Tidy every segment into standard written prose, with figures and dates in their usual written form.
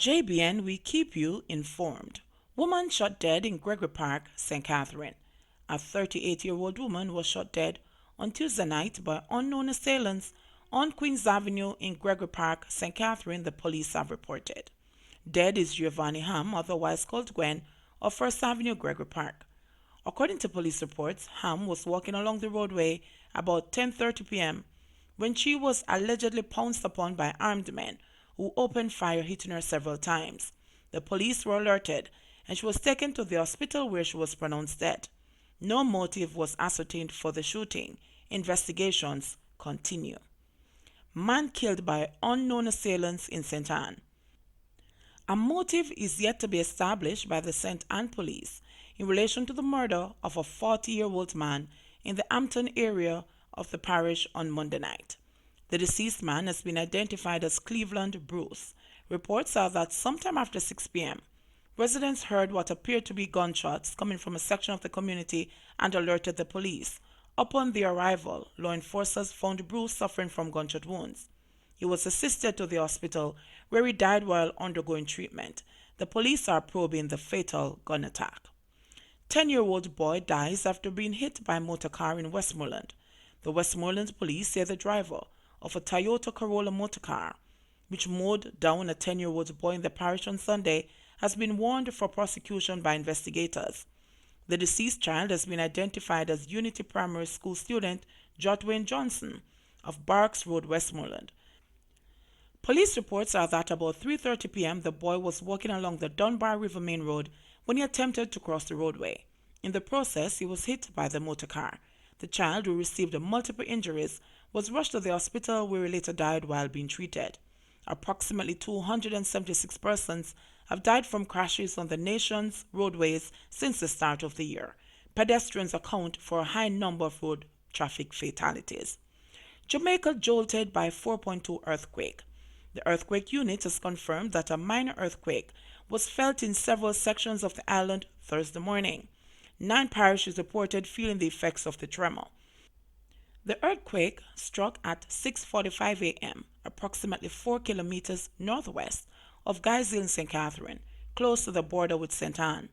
JBN, we keep you informed. Woman shot dead in Gregory Park, St. Catherine. A 38-year-old woman was shot dead on Tuesday night by unknown assailants on Queens Avenue in Gregory Park, St. Catherine, the police have reported. Dead is Giovanni Ham, otherwise called Gwen, of First Avenue, Gregory Park. According to police reports, Ham was walking along the roadway about 10:30 p.m. when she was allegedly pounced upon by armed men who opened fire, hitting her several times. The police were alerted, and she was taken to the hospital where she was pronounced dead. No motive was ascertained for the shooting. Investigations continue. Man killed by unknown assailants in St. Anne. A motive is yet to be established by the St. Anne police in relation to the murder of a 40-year-old man in the Hampton area of the parish on Monday night. The deceased man has been identified as Cleveland Bruce. Reports are that sometime after 6 p.m., residents heard what appeared to be gunshots coming from a section of the community and alerted the police. Upon their arrival, law enforcers found Bruce suffering from gunshot wounds. He was assisted to the hospital, where he died while undergoing treatment. The police are probing the fatal gun attack. 10-year-old boy dies after being hit by a motor car in Westmoreland. The Westmoreland police say the driver of a Toyota Corolla motor car, which mowed down a 10-year-old boy in the parish on Sunday, has been warned for prosecution by investigators. The deceased child has been identified as Unity Primary School student Jotwayne Johnson of Barks Road, Westmoreland. Police reports are that about 3:30 p.m. the boy was walking along the Dunbar River Main Road when he attempted to cross the roadway. In the process, he was hit by the motor car. The child, who received multiple injuries, was rushed to the hospital where he later died while being treated. Approximately 276 persons have died from crashes on the nation's roadways since the start of the year. Pedestrians account for a high number of road traffic fatalities. Jamaica jolted by 4.2 earthquake. The earthquake unit has confirmed that a minor earthquake was felt in several sections of the island Thursday morning. 9 parishes reported feeling the effects of the tremor. The earthquake struck at 6:45 a.m., approximately 4 kilometers northwest of Guy's in St. Catherine, close to the border with St. Anne.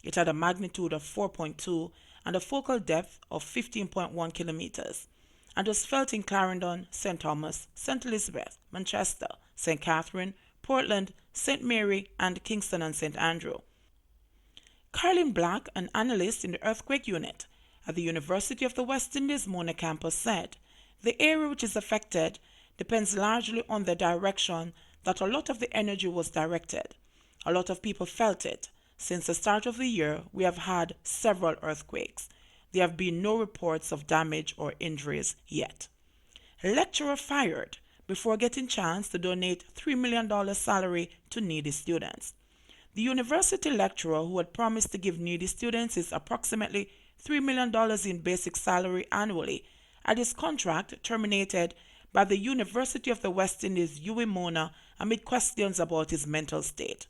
It had a magnitude of 4.2 and a focal depth of 15.1 kilometers, and was felt in Clarendon, St. Thomas, St. Elizabeth, Manchester, St. Catherine, Portland, St. Mary, and Kingston and St. Andrew. Carlin Black, an analyst in the earthquake unit at the University of the West Indies Mona campus, said, "The area which is affected depends largely on the direction that a lot of the energy was directed. A lot of people felt it. Since the start of the year, we have had several earthquakes. There have been no reports of damage or injuries yet." Lecturer fired before getting chance to donate $3 million salary to needy students. The university lecturer who had promised to give needy students his approximately $3 million in basic salary annually had his contract terminated by the University of the West Indies UWI Mona amid questions about his mental state.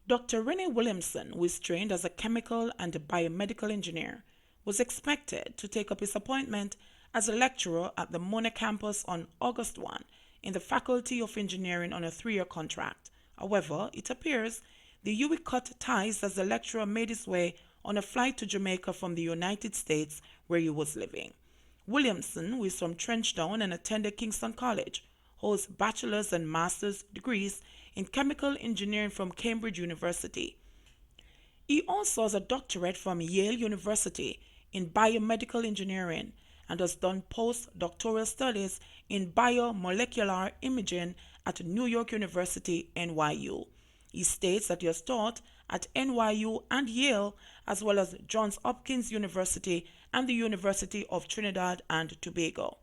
Dr. Rennie Williamson, who is trained as a chemical and biomedical engineer, was expected to take up his appointment as a lecturer at the Mona campus on August 1 in the Faculty of Engineering on a 3-year contract. However, it appears the UWI cut ties as the lecturer made his way on a flight to Jamaica from the United States, where he was living. Williamson, who is from Trenchtown and attended Kingston College, holds bachelor's and master's degrees in chemical engineering from Cambridge University. He also has a doctorate from Yale University in biomedical engineering and has done postdoctoral studies in biomolecular imaging at New York University, NYU. He states that he has taught at NYU and Yale, as well as Johns Hopkins University and the University of Trinidad and Tobago.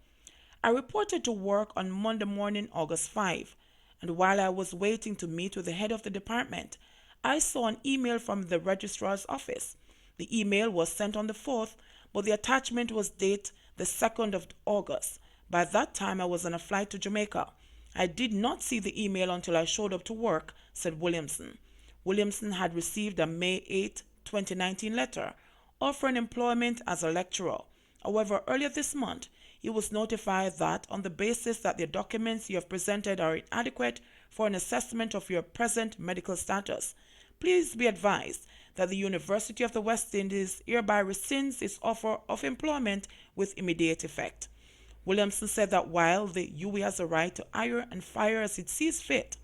I reported to work on Monday morning, August 5, and while I was waiting to meet with the head of the department, I saw an email from the registrar's office. The email was sent on the 4th, but the attachment was dated the 2nd of August. By that time, I was on a flight to Jamaica. I did not see the email until I showed up to work, said Williamson. Williamson had received a May 8, 2019 letter offering employment as a lecturer. However, earlier this month, he was notified that on the basis that the documents you have presented are inadequate for an assessment of your present medical status, please be advised that the University of the West Indies hereby rescinds its offer of employment with immediate effect. Williamson said that while the UE has a right to hire and fire as it sees fit,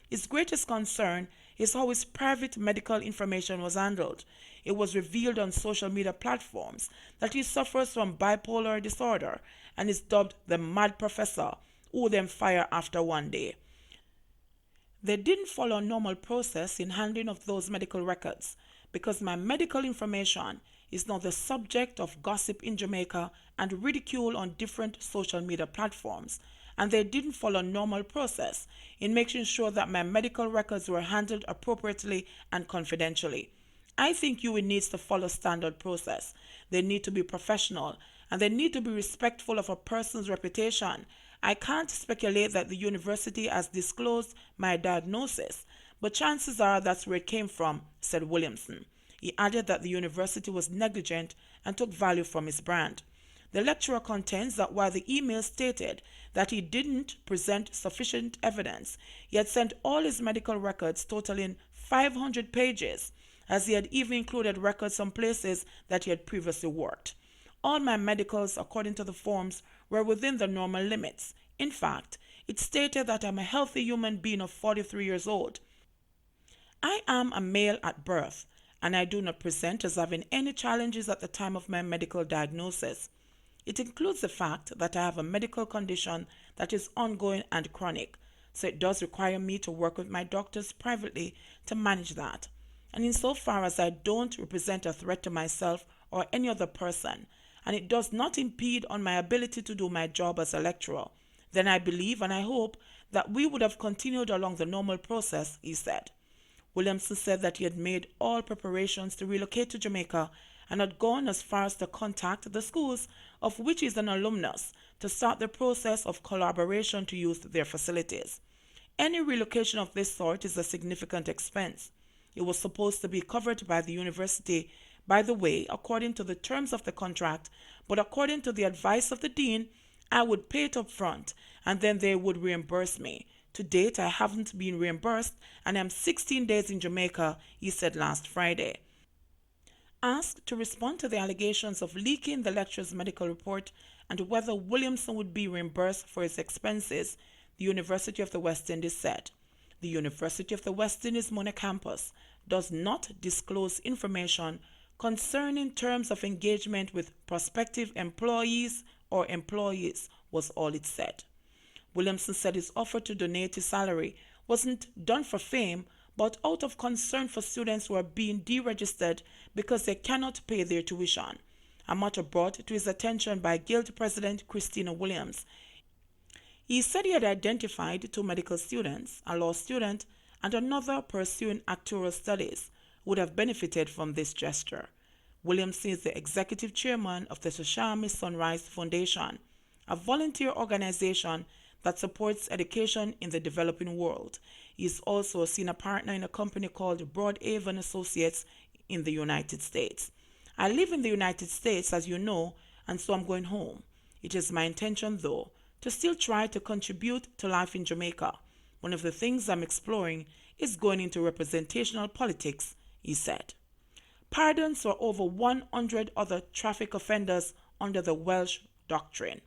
his greatest concern is how his private medical information was handled. It was revealed on social media platforms that he suffers from bipolar disorder and is dubbed the mad professor, who then fire after one day. They didn't follow a normal process in handling of those medical records because my medical information is now the subject of gossip in Jamaica and ridicule on different social media platforms, and they didn't follow a normal process in making sure that my medical records were handled appropriately and confidentially. I think UE needs to follow standard process. They need to be professional and they need to be respectful of a person's reputation. I can't speculate that the university has disclosed my diagnosis, but chances are that's where it came from, said Williamson. He added that the university was negligent and took value from his brand. The lecturer contends that while the email stated that he didn't present sufficient evidence, he had sent all his medical records totaling 500 pages, as he had even included records from places that he had previously worked. All my medicals, according to the forms, were within the normal limits. In fact, it stated that I'm a healthy human being of 43 years old. I am a male at birth, and I do not present as having any challenges at the time of my medical diagnosis. It includes the fact that I have a medical condition that is ongoing and chronic, so it does require me to work with my doctors privately to manage that. And insofar as I don't represent a threat to myself or any other person, and it does not impede on my ability to do my job as a lecturer, then I believe and I hope that we would have continued along the normal process, he said. Williamson said that he had made all preparations to relocate to Jamaica and had gone as far as to contact the schools of which he is an alumnus to start the process of collaboration to use their facilities. Any relocation of this sort is a significant expense. It was supposed to be covered by the university, by the way, according to the terms of the contract, but according to the advice of the dean, I would pay it up front and then they would reimburse me. To date, I haven't been reimbursed and I'm 16 days in Jamaica, he said last Friday. Asked to respond to the allegations of leaking the lecturer's medical report and whether Williamson would be reimbursed for his expenses, the University of the West Indies said, "The University of the West Indies Mona campus does not disclose information concerning terms of engagement with prospective employees or employees," was all it said. Williamson said his offer to donate his salary wasn't done for fame, but out of concern for students who are being deregistered because they cannot pay their tuition, a matter brought to his attention by Guild President Christina Williams. He said he had identified 2 medical students, a law student, and another pursuing actuarial studies, who would have benefited from this gesture. Williamson is the executive chairman of the Shashami Sunrise Foundation, a volunteer organization that supports education in the developing world. He is also a senior partner in a company called Broadhaven Associates in the United States. I live in the United States, as you know, and so I'm going home. It is my intention, though, to still try to contribute to life in Jamaica. One of the things I'm exploring is going into representational politics, he said. Pardons for over 100 other traffic offenders under the Welsh doctrine.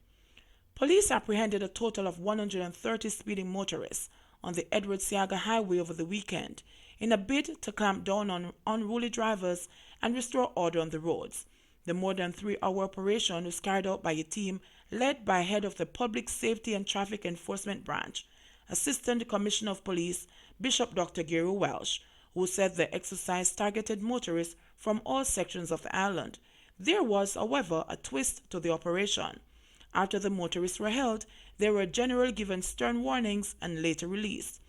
Police apprehended a total of 130 speeding motorists on the Edward Seaga Highway over the weekend in a bid to clamp down on unruly drivers and restore order on the roads. The more than 3-hour operation was carried out by a team led by head of the Public Safety and Traffic Enforcement Branch, Assistant Commissioner of Police, Bishop Dr Gary Welsh, who said the exercise targeted motorists from all sections of the island. There was, however, a twist to the operation. After the motorists were held, they were generally given stern warnings and later released.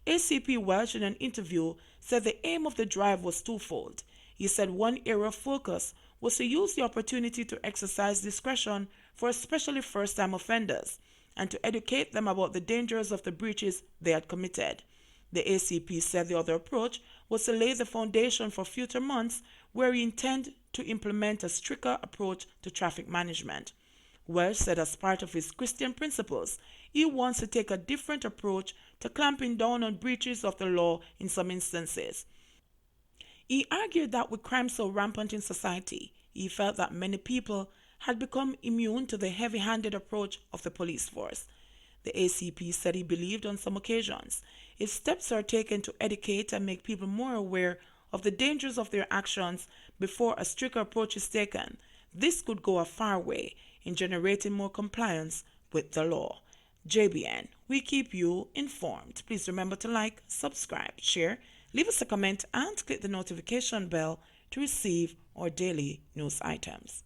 ACP Welsh, in an interview, said the aim of the drive was twofold. He said one area of focus was to use the opportunity to exercise discretion for especially first-time offenders and to educate them about the dangers of the breaches they had committed. The ACP said the other approach was to lay the foundation for future months where we intend to implement a stricter approach to traffic management. Welsh said as part of his Christian principles, he wants to take a different approach to clamping down on breaches of the law in some instances. He argued that with crime so rampant in society, he felt that many people had become immune to the heavy-handed approach of the police force. The ACP said he believed on some occasions, if steps are taken to educate and make people more aware of the dangers of their actions before a stricter approach is taken, this could go a far way in generating more compliance with the law. JBN, we keep you informed. Please remember to like, subscribe, share, leave us a comment, and click the notification bell to receive our daily news items.